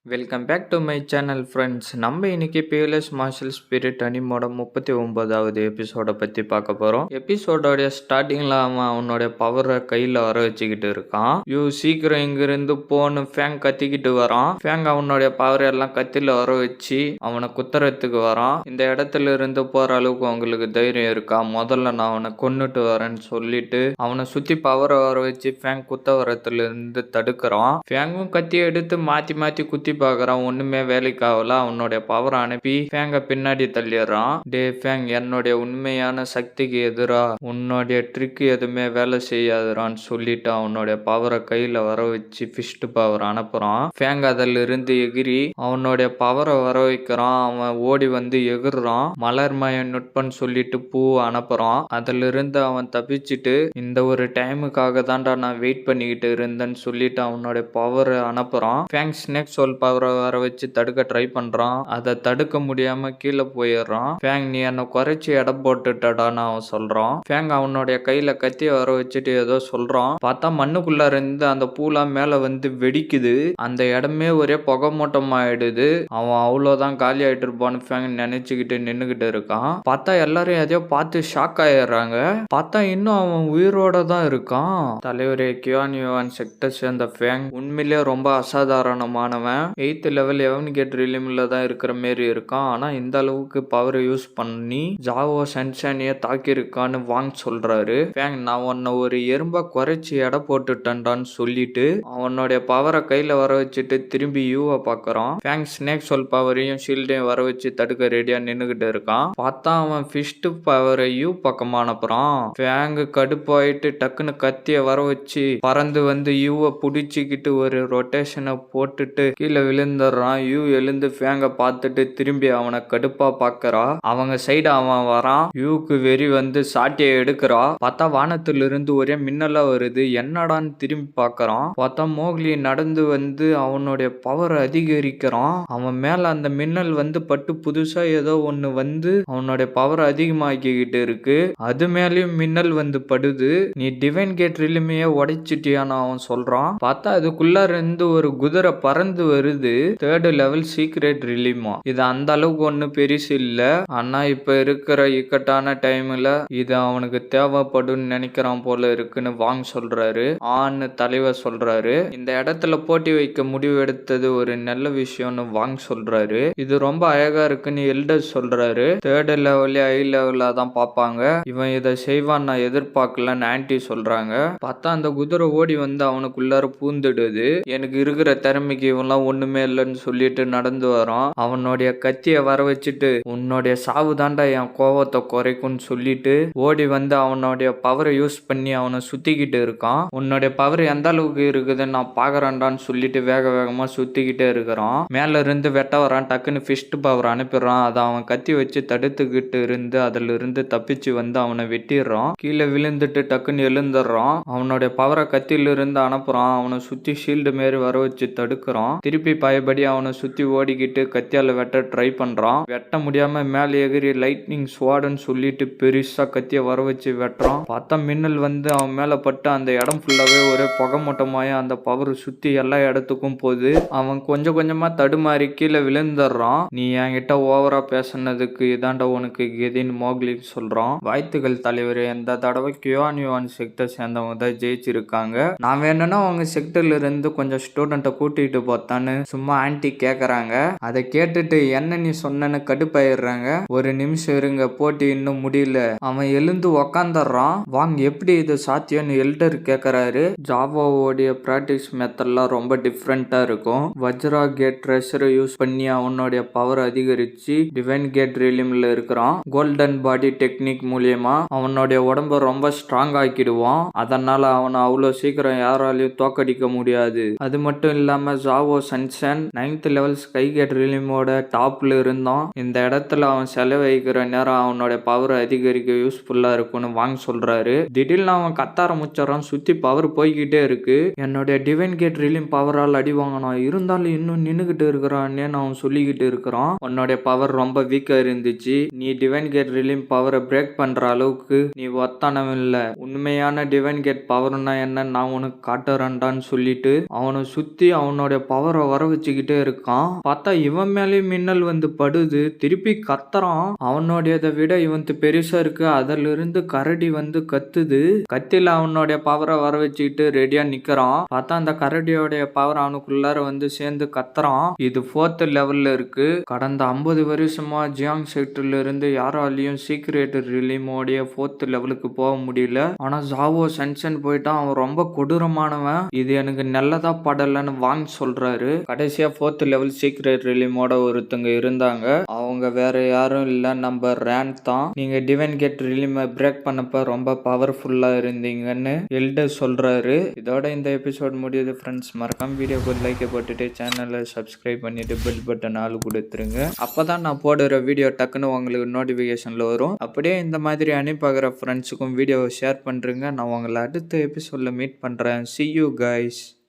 Welcome back to my channel friends. நம்ம இன்னைக்கு fearless marshal spirit அனிமோட 39வது எபிசோட பற்றி பார்க்க போகிறோம். எபிசோடோடைய ஸ்டார்டிங்கில் அவன் அவனோட பவரை கையில் வர வச்சுக்கிட்டு இருக்கான். சீக்கிரம் இங்கிருந்து போன்னு ஃபேங் கத்திக்கிட்டு வரான். ஃபேங் அவனுடைய பவரை எல்லாம் கத்தியில் வர வச்சு அவனை குத்துறதுக்கு வரான். இந்த இடத்துல இருந்து போகிற அளவுக்கு அவங்களுக்கு தைரியம் இருக்கா? முதல்ல நான் அவனை கொன்னுட்டு வரேன்னு சொல்லிட்டு அவனை சுற்றி பவரை வர வச்சு ஃபேங் குத்த வரத்துல இருந்து தடுக்கிறான். ஃபேங்கும் கத்தி எடுத்து மாற்றி மாற்றி குத்தி பாக்குறான். ஒண்ணுமே வேலைக்கு ஆகல. அவனுடைய பவர் அனுப்பி ஃபேங்க பின்னாடி தள்ளிடுறான். டே ஃபேங், என்னுடைய உண்மையான சக்திக்கு எதிரா உன்னுடைய ட்ரிக் எதுவுமே வேலை செய்யாதுறான்னு சொல்லிட்டு அவனுடைய பவரை கையில வர வச்சு ஃபிஸ்ட் பவர் அனுப்புறான். ஃபேங் அதில் இருந்து எகிரி அவனுடைய பவரை வர வைக்கிறான். அவன் ஓடி வந்து எகிர்றான். மலர்மய நுட்பன்னு சொல்லிட்டு பூ அனுப்புறான். அதுல இருந்து அவன் தப்பிச்சுட்டு இந்த ஒரு டைமுக்காக தான்டா நான் வெயிட் பண்ணிக்கிட்டு இருந்தேன்னு சொல்லிட்டு அவனுடைய பவரை அனுப்புறான். ஃபேங் ஸ்னேக் சோல் பவரை வர வச்சு தடுக்க ட்ரை பண்றான். அதை தடுக்க முடியாம கீழே போயிடுறான். ஃபேங், நீ என்ன குறைச்சி எடை போட்டுட்டடான்னு அவன் சொல்றான். ஃபேங் அவனுடைய கையில கத்திய வர வச்சுட்டு ஏதோ சொல்றான். பார்த்தா மண்ணுக்குள்ள இருந்து அந்த பூலாம் மேல வந்து வெடிக்குது. அந்த இடமே ஒரே புகை மூட்டம் ஆயிடுது. அவன் அவ்வளவுதான் காலி ஆயிட்டு இருப்பான்னு ஃபேங் நினைச்சுக்கிட்டு நின்னுகிட்டு இருக்கான். பார்த்தா எல்லாரும் எதையோ பார்த்து ஷாக் ஆயிடுறாங்க. பார்த்தா இன்னும் அவன் உயிரோட தான் இருக்கான். தலைவரே கியான் யுவான் செக்டர் சேர்ந்த ஃபேங் உண்மையிலேயே ரொம்ப அசாதாரணமானவன். 8th லெவல் எவன்கேட் ரிலிமில் தான் இருக்கிற மாரி இருக்கான். ஆனால் இந்த அளவுக்கு பவரை யூஸ் பண்ணி ஜாவோ சன்ஷானியை தாக்கியிருக்கான்னு வாங்க சொல்றாரு. ஃபேங், நான் உன்னை ஒரு எறும்பா குறைச்சி எடை போட்டுட்டேன்டான்னு சொல்லிட்டு அவனுடைய பவரை கையில வர வச்சுட்டு திரும்பி யூவை பார்க்கறான். ஃபேங் ஸ்னேக் சொல் பவரையும் ஷீல்டையும் வர வச்சு தடுக்க ரெடியா நின்னுகிட்டு இருக்கான். பார்த்தா அவன் ஃபிஸ்ட் பவரை யூ பக்கமா அனுப்புறான். ஃபேங் கடுப்பாயிட்டு டக்குன்னு கத்திய வர வச்சு பறந்து வந்து யூவை புடிச்சுக்கிட்டு ஒரு ரொட்டேஷனை போட்டுட்டு கீழே விழுந்துடுறான். யூ எழுந்து ஃபேங்க பார்த்துட்டு திரும்பி அவனை கடுப்பா பாக்குறா. அவங்க சைடு அவன் வரான். யூக்கு வெறி வந்து சாட்டியை எடுக்கிறா. பார்த்தா வானத்துல இருந்து ஒரே மின்னலா வருது. என்னடான்னு திரும்பி பாக்குறான். பார்த்தா மோக்லி நடந்து வந்து அவனுடைய பவர் அதிகரிக்கிறான். அவன் மேல அந்த மின்னல் வந்து பட்டு புதுசா ஏதோ ஒண்ணு வந்து அவனுடைய பவர் அதிகமாக்கிக்கிட்டு இருக்கு. அது மேலயும் மின்னல் வந்து படுது. நீ டிவைன் கேட் ரிலிமைய உடைச்சிட்டியான்னு அவன் சொல்றான். பார்த்தா அதுக்குள்ள இருந்து ஒரு குதிரை பறந்து வருது. 3rd level secret ரிலீமா. இது அந்த அளவுக்கு ஒன்றும் பெருசு இல்லை. ஆனா இப்ப இருக்கிற இக்கட்டான டைம்ல இது அவனுக்கு தேவைப்படும் நினைக்கிறான் போல இருக்குன்னு வாங்க சொல்றாரு. ஆன்னு தலைவர் சொல்றாரு. இந்த இடத்துல போட்டி வைக்க முடிவு எடுத்தது ஒரு நல்ல விஷயம்னு வாங்க சொல்றாரு. இது ரொம்ப அழகா இருக்குன்னு எல்டர் சொல்றாரு. 3rd லெவல்ல ஹை லெவலா தான் பார்ப்பாங்க. இவன் இதை செய்வான் நான் எதிர்பார்க்கலன்னு ஆன்டி சொல்றாங்க. பார்த்தா அந்த குதிரை ஓடி வந்து அவனுக்குள்ளார பூந்துடுது. எனக்கு இருக்கிற திறமைக்கு இவன்லாம் ஒண்ணுமே இல்லைன்னு சொல்லிட்டு நடந்து வரான். அவனுடைய கத்திய வர வச்சுட்டு உன்னுடைய சாவு தாண்டா என் கோவத்தை குறைக்கும்னு சொல்லிட்டு ஓடி வந்து அவனுடைய பவரை யூஸ் பண்ணி அவனை சுத்திக்கிட்டு இருக்கான். உன்னுடைய பவர் எந்த அளவுக்கு இருக்குதுன்னு நான் பாக்குறேன்டான்னு சொல்லிட்டு வேக வேகமா சுத்திக்கிட்டே இருக்கிறான். மேல இருந்து வெட்ட வரான். டக்குன்னு ஃபிஸ்ட் பவர் அனுப்பிடுறான். அதை அவன் கத்தி வச்சு தடுத்துக்கிட்டு இருந்து அதுல இருந்து தப்பிச்சு வந்து அவனை வெட்டிடுறான். கீழே விழுந்துட்டு டக்குன்னு எழுந்துடுறான். அவனுடைய பவரை கத்தியில இருந்து அனுப்புறான். அவனை சுத்தி ஷீல்டு மாரி வர வச்சு தடுக்கிறான். திருப்பி பயபடி அவனை சுத்தி ஓடிக்கிட்டு கத்தியால வெட்ட ட்ரை பண்றான். வெட்ட முடியாம மேல எகிரி லைட்னிங் ஸ்வாடுன்னு சொல்லிட்டு பெருசா கத்திய வர வச்சு வெட்டுறான். பார்த்தா மின்னல் வந்து அவன் மேல பட்டு அந்த இடம் ஃபுல்லாவே ஒரே புகை மூட்டமாய அந்த பவர் சுத்தி எல்லா இடத்துக்கும் போகுது. அவன் கொஞ்சம் கொஞ்சமா தடுமாறி கீழே விழுந்துடுறான். நீ என்கிட்ட ஓவரா பேசினதுக்கு இதாண்டா உனக்கு கெதின்னு மோக்லி சொல்றான். வாழ்த்துக்கள் தலைவர், இந்த தடவை கியான் யுவான் செக்டர் சேர்ந்தவங்க தான் ஜெயிச்சிருக்காங்க. நான் வேணும்னா அவங்க செக்டர்ல இருந்து கொஞ்சம் ஸ்டூடெண்ட்டை கூட்டிட்டு போத்தான்னு சும்மா ஆன்டி கேக்குறாங்க. அதை கேட்டுட்டு என்ன நீ சொன்னன்னு கடுப்பாயிடுறாங்க. ஒரு நிமிஷம் இருங்க, போட்டி இன்னும் முடியல. அவன் எழுந்து உக்காந்துடுறான். வாங்க, எப்படி இது சாத்தியம்னு எல்டர் கேக்குறாரு. ஜாவாவோடைய பிராக்டிஸ் மெத்தட்லாம் ரொம்ப டிஃப்ரெண்டா இருக்கும். வஜ்ரா கேட் ட்ரெஷரை யூஸ் பண்ணி அவனுடைய பவர் அதிகரிச்சு டிவைன் கேட் ரிலிம்ல இருக்கிறான். கோல்டன் பாடி டெக்னிக் மூலியமா அவனுடைய உடம்ப ரொம்ப ஸ்ட்ராங் ஆக்கிடுவான். அதனால அவனை அவ்வளவு சீக்கிரம் யாராலையும் தோக்கடிக்க முடியாது. அது மட்டும் இல்லாம ஜாவோ சன்ஷன் 9th லெவல் ஸ்கை கேட் ரிலிமோட டாப்ல இருந்தான். இந்த இடத்துல அவன் செலவழிக்கிற நேரம் அவனோட பவர் அதிகரிக்க யூஸ்ஃபுல்லா இருக்கும்னு வாங்க சொல்றாரு. திடீர்னு அவன் கத்த ஆரம்பிச்சான். சுத்தி பவர் போய்கிட்டே இருக்கு. என்னுடைய டிவைன் கேட் ரிலிம் பவரால் அடி வாங்கினான். இருந்தாலும் இன்னும் நின்னுகிட்டு இருக்கிறான்னு அவன் சொல்லிக்கிட்டு இருக்கிறான். உன்னோட பவர் ரொம்ப வீக்கா இருந்துச்சு. நீ டிவைன் கேட் ரிலிம் பவரை பிரேக் பண்ற அளவுக்கு நீ ஒத்தானவன் இல்ல. உண்மையான டிவைன் கேட் பவர்னா என்ன நான் உனக்கு காட்டுறேன்டான்னு சொல்லிட்டு அவனை சுத்தி அவனோட பவரை வர வச்சுக்கிட்டே இருக்கான். பார்த்தா இவன் மேலேயும் மின்னல் வந்து படுது. திருப்பி கத்துறான். அவனுடையதை விட இவன் பெருசா இருக்கு. அதுல இருந்து கரடி வந்து கத்துது. கத்தில அவனுடைய பவரை வர வச்சுக்கிட்டு ரெடியா நிக்கிறான். பார்த்தா அந்த கரடியோடைய பவர் அவனுக்குள்ளார வந்து சேர்ந்து கத்துறான். இது 4th லெவல்ல இருக்கு. கடந்த 50 வருஷமா ஜியாங் செக்டர்ல இருந்து யாராலையும் சீக்ரெட் ரிலீமோடைய 4th லெவலுக்கு போக முடியல. ஆனா ஜாவோ சென்சன் போயிட்டான். அவன் ரொம்ப கொடூரமானவன். இது எனக்கு நல்லதா படலன்னு வாங் சொல்றாரு. கடைசியா 4th லெவல் சீக்ரெட் ரிலீமோட ஒருத்தங்க இருந்தாங்க. அவங்க வேற யாரும் இல்ல, நம்ம ரேன் தான். நீங்க டிவைன் கேட் ரிலீமை பிரேக் பண்ணப்ப ரொம்ப பவர்ஃபுல்லா இருந்தீங்கன்னு எல்டர் சொல்றாரு. இதோட இந்த எபிசோட் முடியுது ஃப்ரெண்ட்ஸ். மறக்காம வீடியோக்கு லைக் போட்டுட்டு சேனலை சப்ஸ்கிரைப் பண்ணிட்டு பெல் பட்டன் ஆள் கொடுத்துருங்க. அப்பதான் நான் போடுற வீடியோ டக்குன்னு உங்களுக்கு நோட்டிபிகேஷன்ல வரும். அப்படியே இந்த மாதிரி அனுப்பிக்கிற ஃப்ரெண்ட்ஸுக்கும் வீடியோவை ஷேர் பண்றீங்க. நான் உங்களை அடுத்த எபிசோட்ல மீட் பண்றேன். See you guys.